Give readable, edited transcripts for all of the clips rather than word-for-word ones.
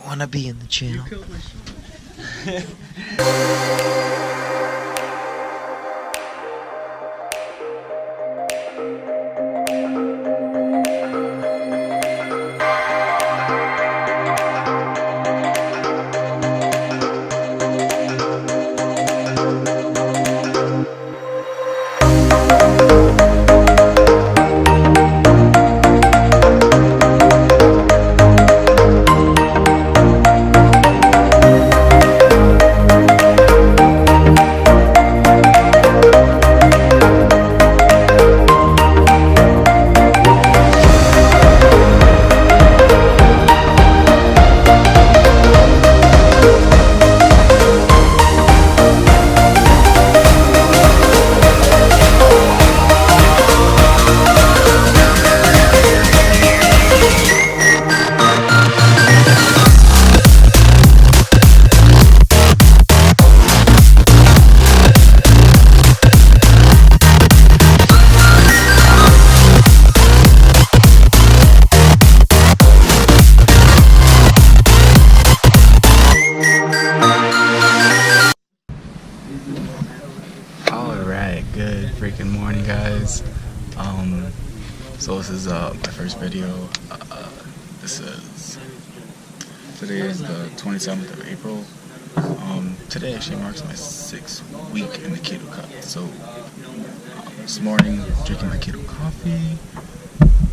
want to be in the channel. You killed my show. Alright, good freaking morning, guys. So this is my first video. Today is the 27th of April. Today actually marks my 6th week in the keto cut. So this morning, drinking my keto coffee,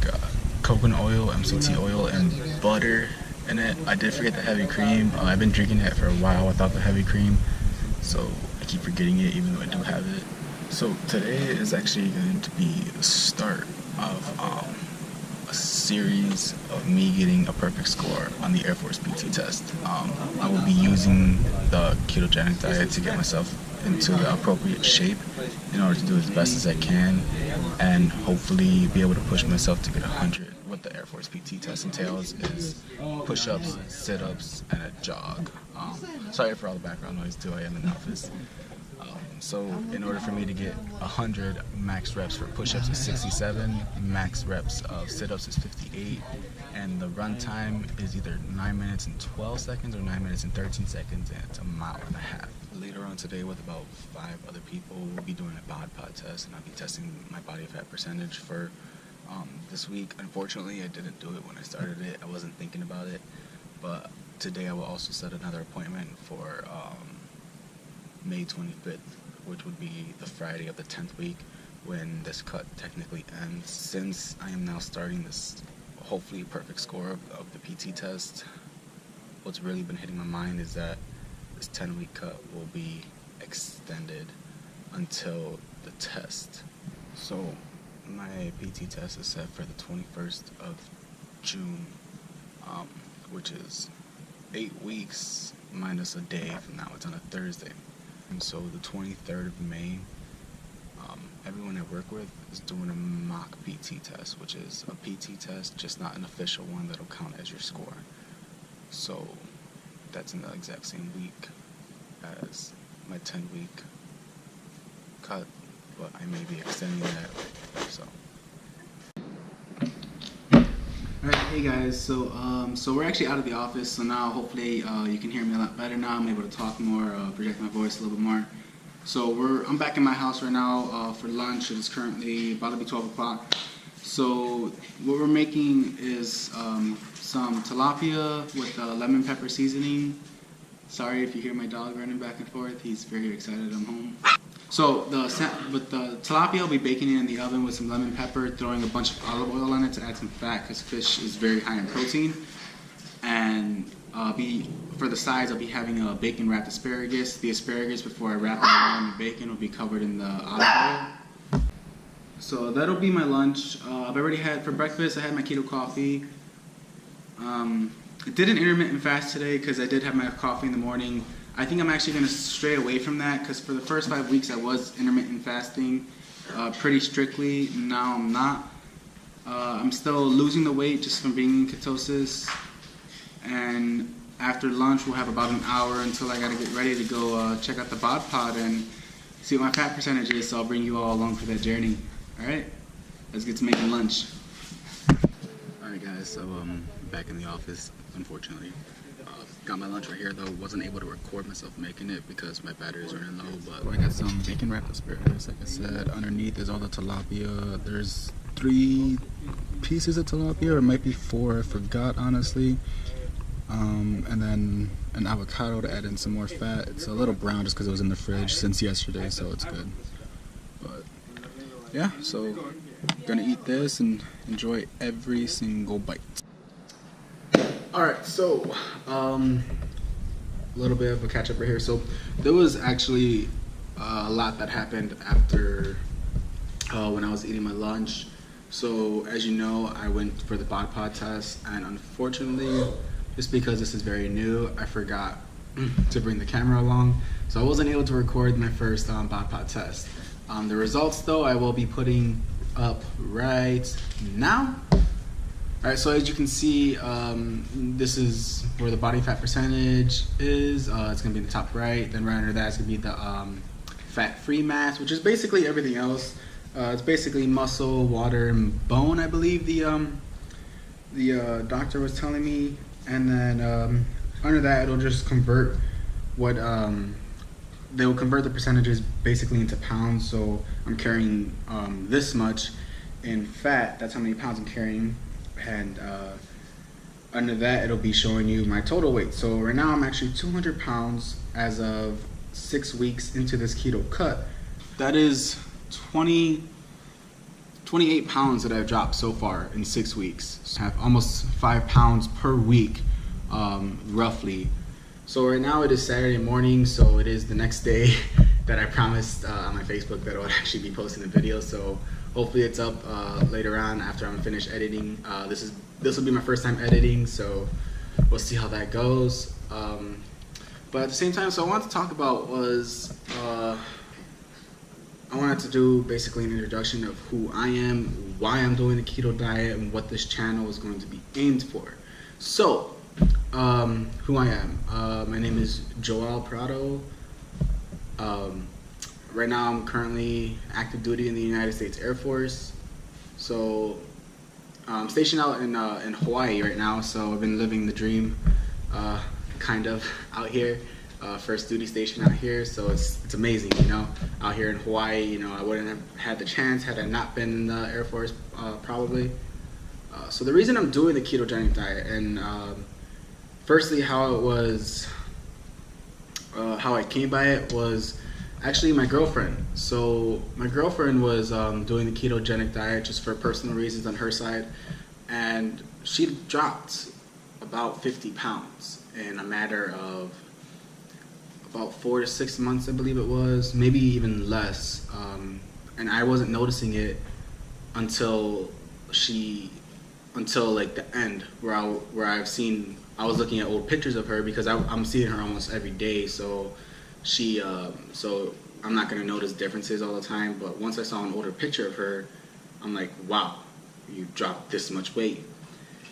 got coconut oil, MCT oil, and butter in it. I did forget the heavy cream. I've been drinking it for a while without the heavy cream, so I keep forgetting it even though I do have it. So today is actually going to be the start of a series of me getting a perfect score on the Air Force PT test. I will be using the Ketogenic Diet to get myself into the appropriate shape in order to do as best as I can and hopefully be able to push myself to get 100. What the Air Force PT test entails is push-ups, sit-ups, and a jog. Sorry for all the background noise too, I am in the office. So in order for me to get 100, max reps for push-ups is 67, max reps of sit-ups is 58, and the run time is either 9 minutes and 12 seconds or 9 minutes and 13 seconds, and it's a mile and a half. Later on today, with about 5 other people, we'll be doing a bod pod test, and I'll be testing my body fat percentage for this week. Unfortunately, I didn't do it when I started it. I wasn't thinking about it, but today I will also set another appointment for May 25th, which would be the Friday of the 10th week when this cut technically ends. Since I am now starting this hopefully perfect score of the PT test, what's really been hitting my mind is that this 10-week cut will be extended until the test. So my PT test is set for the 21st of June, which is 8 weeks minus a day from now. It's on a Thursday. And so the 23rd of May, everyone I work with is doing a mock PT test, which is a PT test, just not an official one that'll count as your score. So that's in the exact same week as my 10-week cut, but I may be extending that, so. Alright, hey guys, so we're actually out of the office, so now hopefully you can hear me a lot better now. I'm able to talk more, project my voice a little bit more. So I'm back in my house right now for lunch. It is currently about to be 12 o'clock. So what we're making is some tilapia with lemon pepper seasoning. Sorry if you hear my dog running back and forth. He's very excited I'm home. So the tilapia, I'll be baking it in the oven with some lemon pepper, throwing a bunch of olive oil on it to add some fat because fish is very high in protein. And for the sides, I'll be having a bacon wrapped asparagus. The asparagus, before I wrap it around the bacon, will be covered in the olive oil. So that'll be my lunch. I've already had, for breakfast, I had my keto coffee. I did an intermittent fast today because I did have my coffee in the morning. I think I'm actually going to stray away from that because for the first 5 weeks I was intermittent fasting pretty strictly. Now I'm not. I'm still losing the weight just from being in ketosis. And after lunch we'll have about an hour until I got to get ready to go check out the bod pod and see what my fat percentage is, so I'll bring you all along for that journey. Alright? Let's get to making lunch. Alright guys, so back in the office, unfortunately. Got my lunch right here though. Wasn't able to record myself making it because my battery's running low. But I got some bacon wrapped asparagus. Like I said, underneath is all the tilapia. There's 3 pieces of tilapia, or it might be 4. I forgot honestly. And then an avocado to add in some more fat. It's a little brown just because it was in the fridge since yesterday, so it's good. But yeah, so gonna eat this and enjoy every single bite. Alright, so a little bit of a catch up right here. So there was actually a lot that happened after when I was eating my lunch. So as you know, I went for the bod pod test, and unfortunately, just because this is very new, I forgot to bring the camera along, so I wasn't able to record my first bod pod test. The results though I will be putting up right now. Alright, so as you can see, this is where the body fat percentage is. It's going to be in the top right. Then right under that is going to be the fat-free mass, which is basically everything else. It's basically muscle, water, and bone, I believe the doctor was telling me. And then under that, it'll just convert what they will convert the percentages basically into pounds. So I'm carrying this much in fat. That's how many pounds I'm carrying. And under that, it'll be showing you my total weight. So right now I'm actually 200 pounds as of 6 weeks into this keto cut. That is 28 pounds that I've dropped so far in 6 weeks. So I have almost 5 pounds per week, roughly. So right now it is Saturday morning, so it is the next day that I promised on my Facebook that I would actually be posting the video. So hopefully it's up later on after I'm finished editing. This will be my first time editing, so we'll see how that goes. But at the same time, so I wanted to talk about was I wanted to do basically an introduction of who I am, why I'm doing the keto diet, and what this channel is going to be aimed for. So who I am. My name is Joel Prado. Right now I'm currently active duty in the United States Air Force. So I'm stationed out in Hawaii right now, so I've been living the dream kind of out here. First duty station out here, so it's amazing, you know, out here in Hawaii. You know, I wouldn't have had the chance had I not been in the Air Force, probably. So the reason I'm doing the ketogenic diet, and firstly how it was, how I came by it was actually my girlfriend. So my girlfriend was doing the ketogenic diet just for personal reasons on her side, and she dropped about 50 pounds in a matter of about 4 to 6 months, I believe it was, maybe even less. And I wasn't noticing it until like the end, where I was looking at old pictures of her, because I'm seeing her almost every day. So so I'm not gonna notice differences all the time. But once I saw an older picture of her, I'm like, wow, you dropped this much weight.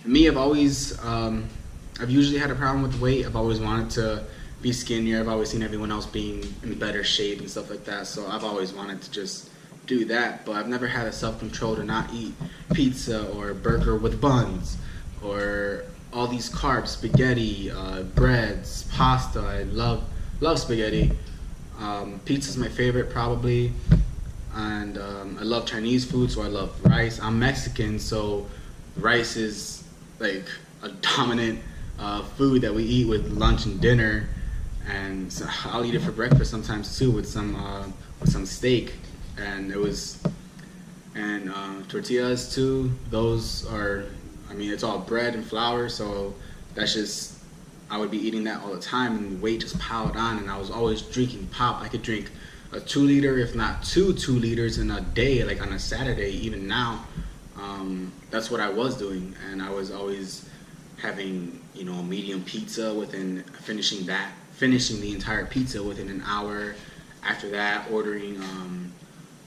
And me, I've usually had a problem with weight. I've always wanted to be skinnier. I've always seen everyone else being in better shape and stuff like that. So I've always wanted to just do that, but I've never had a self-control to not eat pizza or burger with buns or all these carbs, spaghetti, breads, pasta. I love spaghetti. Pizza's my favorite probably, and I love Chinese food, so I love rice. I'm Mexican, so rice is like a dominant food that we eat with lunch and dinner, and so I'll eat it for breakfast sometimes too with some steak. And tortillas too. Those are, I mean, it's all bread and flour, so that's just, I would be eating that all the time, and weight just piled on, and I was always drinking pop. I could drink a 2 liter, if not 2 liters in a day, like on a Saturday. Even now, that's what I was doing, and I was always having, you know, a medium pizza finishing the entire pizza within an hour. After that, ordering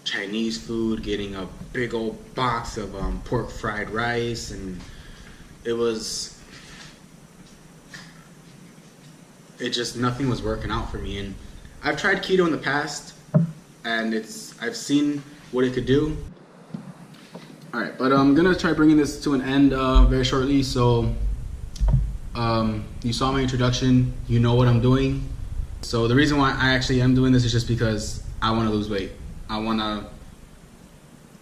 Chinese food, getting a big old box of pork fried rice, and nothing was working out for me. And I've tried keto in the past, and I've seen what it could do. All right, but I'm gonna try bringing this to an end very shortly. So you saw my introduction, you know what I'm doing. So the reason why I actually am doing this is just because I want to lose weight. I want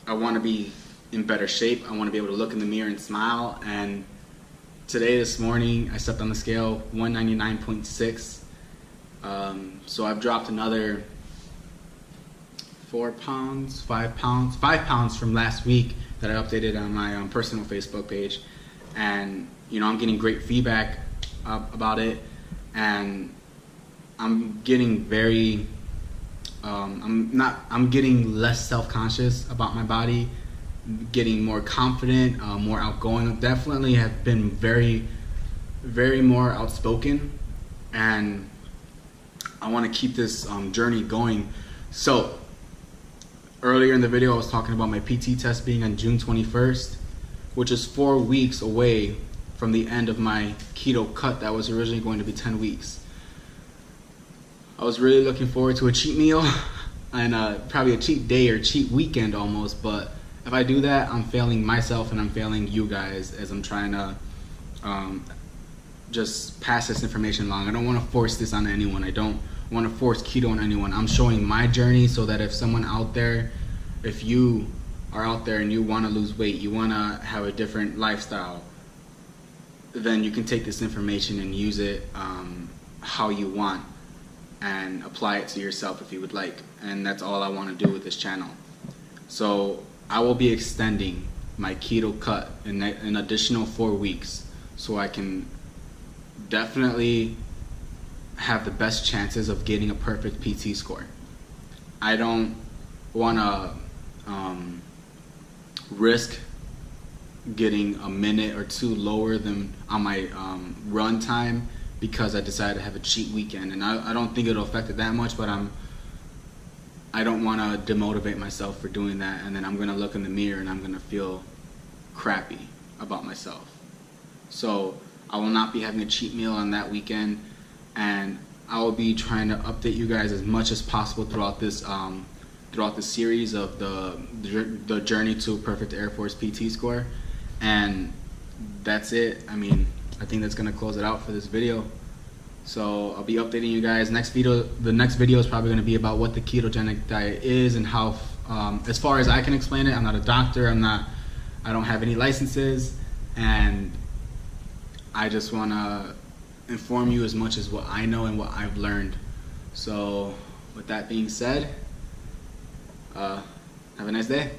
to be in better shape. I want to be able to look in the mirror and smile. And this morning, I stepped on the scale, 199.6. So I've dropped another 5 pounds from last week that I updated on my personal Facebook page. And, you know, I'm getting great feedback about it. And I'm getting I'm getting less self-conscious about my body, getting more confident, more outgoing. Definitely have been very, very more outspoken, and I want to keep this journey going. So earlier in the video, I was talking about my PT test being on June 21st, which is 4 weeks away from the end of my keto cut that was originally going to be 10 weeks. I was really looking forward to a cheat meal and probably a cheat day or cheat weekend almost, but if I do that, I'm failing myself and I'm failing you guys as I'm trying to just pass this information along. I don't want to force this on anyone. I don't want to force keto on anyone. I'm showing my journey so that if someone out there, if you are out there and you want to lose weight, you want to have a different lifestyle, then you can take this information and use it how you want and apply it to yourself if you would like. And that's all I want to do with this channel. So I will be extending my keto cut in an additional 4 weeks so I can definitely have the best chances of getting a perfect PT score. I don't want to risk getting a minute or two lower than on my run time because I decided to have a cheat weekend, and I don't think it'll affect it that much, but I don't want to demotivate myself for doing that, and then I'm going to look in the mirror and I'm going to feel crappy about myself. So I will not be having a cheat meal on that weekend, and I will be trying to update you guys as much as possible throughout this series of the journey to a perfect Air Force PT score. And that's it. I mean, I think that's gonna close it out for this video. So I'll be updating you guys. The next video is probably gonna be about what the ketogenic diet is and how, as far as I can explain it. I'm not a doctor. I don't have any licenses, and I just wanna inform you as much as what I know and what I've learned. So with that being said, have a nice day.